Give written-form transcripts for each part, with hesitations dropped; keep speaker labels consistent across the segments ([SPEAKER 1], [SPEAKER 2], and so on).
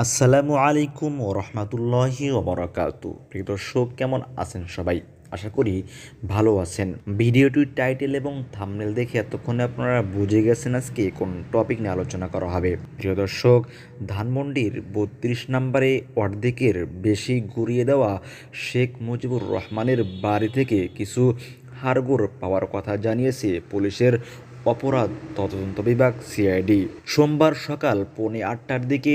[SPEAKER 1] আসসালামু আলাইকুম ও রহমতুল্লাহি ওবরাকাতু। প্রিয় দর্শক, কেমন আছেন সবাই? আশা করি ভালো আছেন। ভিডিওটির টাইটেল এবং থাম্বনেল দেখে এতক্ষণে আপনারা বুঝে গেছেন আজকে কোন টপিক নিয়ে আলোচনা করা হবে। প্রিয় দর্শক, ধানমন্ডির ৩২ নম্বরে অর্ধেকের বেশি ঘুরিয়ে দেওয়া শেখ মুজিবুর রহমানের বাড়ি থেকে কিছু হাড়গোড় পাওয়ার কথা জানিয়েছে পুলিশের অপরাধ তদন্ত বিভাগ সিআইডি। সোমবার সকাল 8:30টার দিকে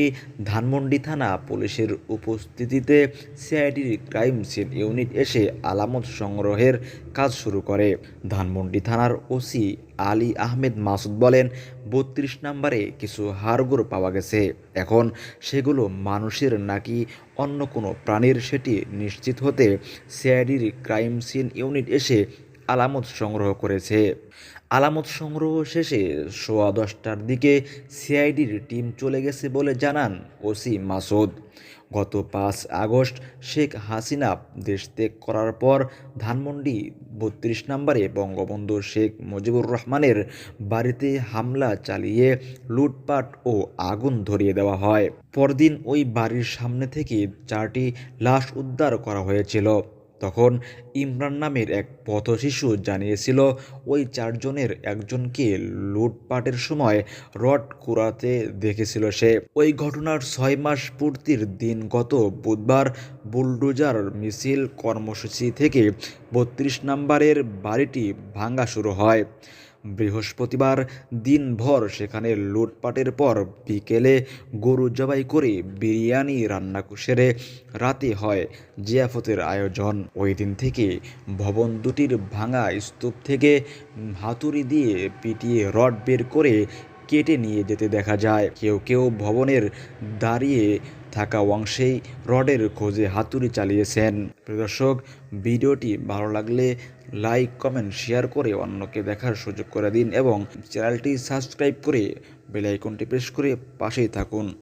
[SPEAKER 1] ধানমন্ডি থানা পুলিশের উপস্থিতিতে সিআইডির ক্রাইম সিন ইউনিট এসে আলামত সংগ্রহের কাজ শুরু করে। ধানমন্ডি থানার ওসি আলী আহমেদ মাসুদ বলেন, ৩২ নম্বরে কিছু হাড়গোড় পাওয়া গেছে। এখন সেগুলো মানুষের নাকি অন্য কোনো প্রাণীর সেটি নিশ্চিত হতে সিআইডির ক্রাইম সিন ইউনিট এসে আলামত সংগ্রহ করেছে। আলামত সংগ্রহ শেষে 10:15টার দিকে সিআইডির টিম চলে গেছে বলে জানান ওসি মাসুদ। গত 5 আগস্ট শেখ হাসিনা দেশ ত্যাগ করার পর ধানমন্ডি ৩২ নম্বরে বঙ্গবন্ধু শেখ মুজিবুর রহমানের বাড়িতে হামলা চালিয়ে লুটপাট ও আগুন ধরিয়ে দেওয়া হয়। পরদিন ওই বাড়ির সামনে থেকে 4টি লাশ উদ্ধার করা হয়েছিল। তখন ইমরান নামের এক পথশিশু জানিয়েছিল, ওই 4জনের একজনকে লুটপাটের সময় রড কুড়াতে দেখেছিল সে। ওই ঘটনার 6 মাস পূর্তির দিন গত বুধবার বুলডোজার মিছিল কর্মসূচি থেকে ৩২ নম্বরের বাড়িটি ভাঙা শুরু হয়। বৃহস্পতিবার দিনভর সেখানে লুটপাটের পর বিকেলে গরু জবাই করে বিরিয়ানি রান্না সেরে রাতে হয় জিয়াফতের আয়োজন। ওই দিন থেকে ভবন দুটির ভাঙা স্তূপ থেকে হাতুড়ি দিয়ে পিটিয়ে রড বের করে কেটে নিয়ে যেতে দেখা যায়। কেউ কেউ ভবনের দাঁড়িয়ে থাকা অংশেই রডের খোঁজে হাতুড়ি চালিয়েছেন। প্রিয় দর্শক, ভিডিওটি ভালো লাগলে লাইক, কমেন্ট, শেয়ার করে অন্যকে দেখার সুযোগ করে দিন এবং চ্যানেলটি সাবস্ক্রাইব করে বেল আইকনটি প্রেস করে পাশেই থাকুন।